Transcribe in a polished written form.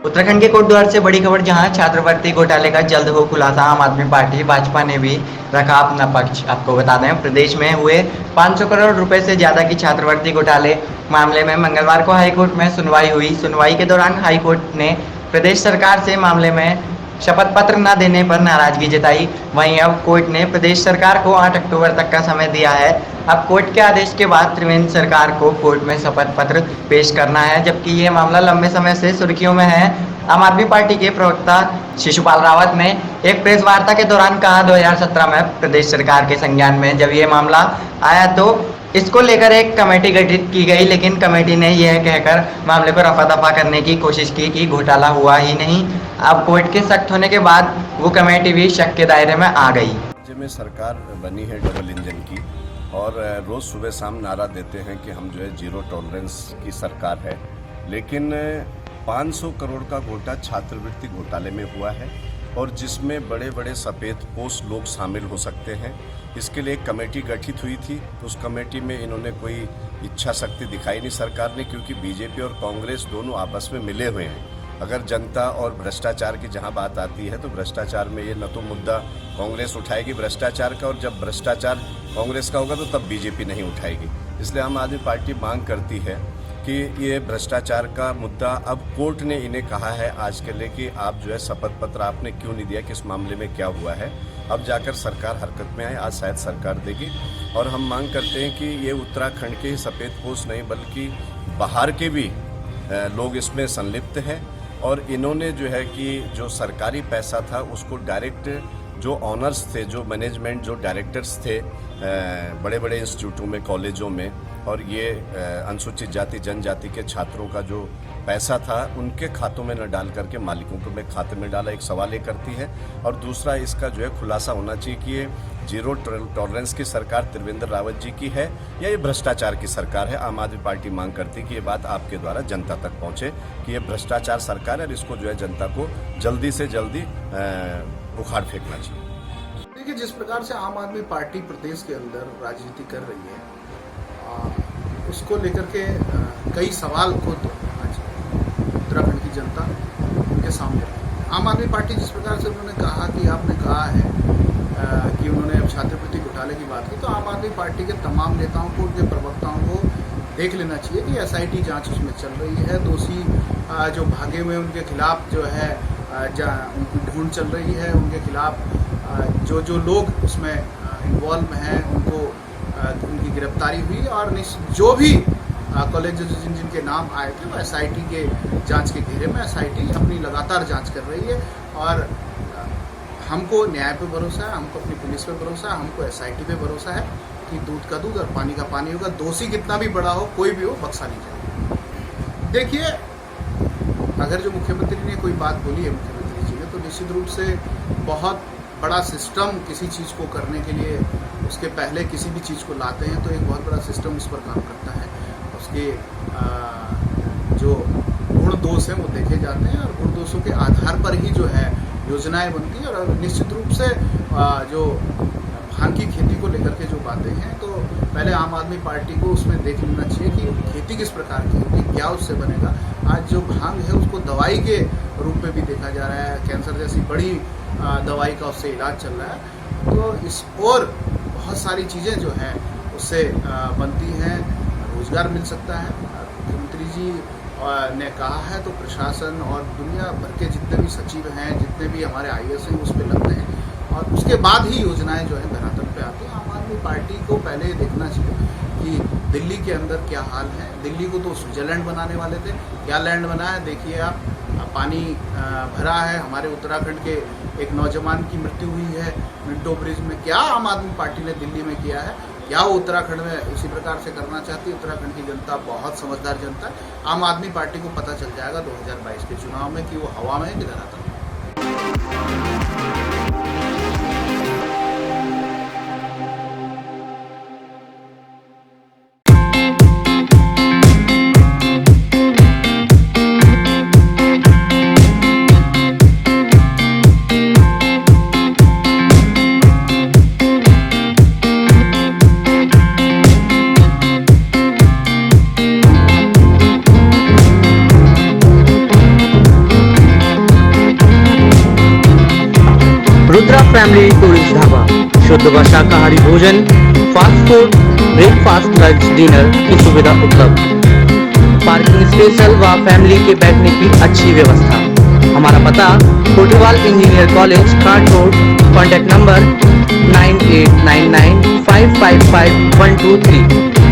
उत्तराखंड के कोटद्वार से बड़ी खबर, जहां छात्रवृत्ति घोटाले का जल्द हो खुलासा। आम आदमी पार्टी भाजपा ने भी रखा अपना पक्ष। आपको बता दें, प्रदेश में हुए 500 करोड़ रुपए से ज्यादा की छात्रवृत्ति घोटाले मामले में मंगलवार को हाईकोर्ट में सुनवाई हुई। सुनवाई के दौरान हाईकोर्ट ने प्रदेश सरकार से मामले में शपथ पत्र न देने पर नाराजगी जताई। वहीं अब कोर्ट ने प्रदेश सरकार को 8 अक्टूबर तक का समय दिया है। अब कोर्ट के आदेश के बाद त्रिवेंद्र सरकार को कोर्ट में शपथ पत्र पेश करना है, जबकि ये मामला लंबे समय से सुर्खियों में है। आम आदमी पार्टी के प्रवक्ता शिशुपाल रावत ने एक प्रेस वार्ता के दौरान कहा, 2017 में प्रदेश सरकार के संज्ञान में जब ये मामला आया तो इसको लेकर एक कमेटी गठित की गई, लेकिन कमेटी ने यह कहकर मामले पर रफा दफा करने की कोशिश की कि घोटाला हुआ ही नहीं। अब कोर्ट के सख्त होने के बाद वो कमेटी भी शक के दायरे में आ गई। राज्य में सरकार बनी है डबल इंजन की, और रोज सुबह शाम नारा देते हैं कि हम जो है जीरो टॉलरेंस की सरकार है, लेकिन 500 करोड़ का घोटा छात्रवृत्ति घोटाले में हुआ है, और जिसमें बड़े बड़े सफेद पोश लोग शामिल हो सकते हैं। इसके लिए एक कमेटी गठित हुई थी। उस कमेटी में इन्होंने कोई इच्छा शक्ति दिखाई नहीं सरकार ने, क्योंकि बीजेपी और कांग्रेस दोनों आपस में मिले हुए हैं। अगर जनता और भ्रष्टाचार की जहां बात आती है तो भ्रष्टाचार में ये न तो मुद्दा कांग्रेस उठाएगी भ्रष्टाचार का, और जब भ्रष्टाचार कांग्रेस का होगा तो तब बीजेपी नहीं उठाएगी। इसलिए आम आदमी पार्टी मांग करती है कि ये भ्रष्टाचार का मुद्दा, अब कोर्ट ने इन्हें कहा है आज के लिए कि आप जो है शपथ पत्र आपने क्यों नहीं दिया, किस मामले में क्या हुआ है। अब जाकर सरकार हरकत में आए, आज शायद सरकार देगी। और हम मांग करते हैं कि ये उत्तराखंड के ही सफ़ेदपोश नहीं बल्कि बाहर के भी लोग इसमें संलिप्त हैं, और इन्होंने जो है कि जो सरकारी पैसा था उसको डायरेक्ट जो ऑनर्स थे, जो मैनेजमेंट, जो डायरेक्टर्स थे बड़े बड़े इंस्टीट्यूटों में, कॉलेजों में, और ये अनुसूचित जाति जनजाति के छात्रों का जो पैसा था उनके खातों में न डाल करके मालिकों के में खाते में डाला। एक सवाल ये करती है, और दूसरा इसका जो है खुलासा होना चाहिए कि ये जीरो टॉलरेंस की सरकार त्रिवेंद्र रावत जी की है या ये भ्रष्टाचार की सरकार है। आम आदमी पार्टी मांग करती है कि ये बात आपके द्वारा जनता तक पहुँचे कि ये भ्रष्टाचार सरकार है, और इसको जो है जनता को जल्दी से जल्दी उखाड़ फेंकना चाहिए। देखिए, जिस प्रकार से आम आदमी पार्टी प्रदेश के अंदर राजनीति कर रही है, उसको लेकर के कई सवाल खुद आज उत्तराखंड की जनता के सामने है। आम आदमी पार्टी जिस प्रकार से उन्होंने कहा कि आपने कहा है कि उन्होंने अब छात्रवृत्ति घोटाले की बात की, तो आम आदमी पार्टी के तमाम नेताओं को, उनके प्रवक्ताओं को देख लेना चाहिए कि एसआईटी जांच उसमें चल रही है। दोषी जो भागे हुए उनके खिलाफ जो है उनकी ढूंढ चल रही है, उनके खिलाफ जो लोग उसमें इन्वॉल्व हैं उनको उनकी गिरफ्तारी हुई, और जो भी कॉलेज जिनके नाम आए थे वो एसआईटी के जांच के घेरे में एसआईटी अपनी लगातार जांच कर रही है। और हमको न्याय पे भरोसा है, हमको अपनी पुलिस पे भरोसा है, हमको एसआईटी पे भरोसा है कि दूध का दूध और पानी का पानी होगा। दोषी कितना भी बड़ा हो, कोई भी हो, बख्शा नहीं जाएगा। देखिए, अगर जो मुख्यमंत्री ने कोई बात बोली है मुख्यमंत्री जी ने, तो निश्चित रूप से बहुत बड़ा सिस्टम किसी चीज़ को करने के लिए उसके पहले किसी भी चीज़ को लाते हैं तो एक बहुत बड़ा सिस्टम उस पर काम करता है। उसके जो गुण दोष हैं वो देखे जाते हैं, और गुण दोषों के आधार पर ही जो है योजनाएं बनती हैं। और निश्चित रूप से जो भांग की खेती को लेकर के जो बातें हैं, तो पहले आम आदमी पार्टी को उसमें देख लेना चाहिए कि खेती किस प्रकार की होगी, क्या उससे बनेगा। आज जो भांग है उसको दवाई के रूप में भी देखा जा रहा है, कैंसर जैसी बड़ी दवाई का उससे इलाज चल रहा है। तो इस और बहुत सारी चीज़ें जो हैं उससे बनती हैं, रोज़गार मिल सकता है। मुख्यमंत्री जी ने कहा है तो प्रशासन और दुनिया भर के जितने भी सचिव हैं, जितने भी हमारे आईएएस हैं, उस पर लगते हैं, और उसके बाद ही योजनाएं जो है धरातल पे आती हैं। आम आदमी पार्टी को पहले देखना चाहिए कि दिल्ली के अंदर क्या हाल है। दिल्ली को तो स्विट्जरलैंड बनाने वाले थे, क्या लैंड बना है देखिए आप। पानी भरा है, हमारे उत्तराखंड के एक नौजवान की मृत्यु हुई है मिंटो ब्रिज में। क्या आम आदमी पार्टी ने दिल्ली में किया है, क्या वो उत्तराखंड में उसी प्रकार से करना चाहती है। उत्तराखंड की जनता बहुत समझदार जनता है। आम आदमी पार्टी को पता चल जाएगा 2022 के चुनाव में कि वो हवा में है कि धरातल में। शुद्ध व शाकाहारी भोजन, fast food, breakfast, lunch, dinner की सुविधा उपलब्ध, पार्किंग स्पेशल व फैमिली के बैठने की अच्छी व्यवस्था। हमारा पता Kotwal engineer college, card road, contact number 9899555123।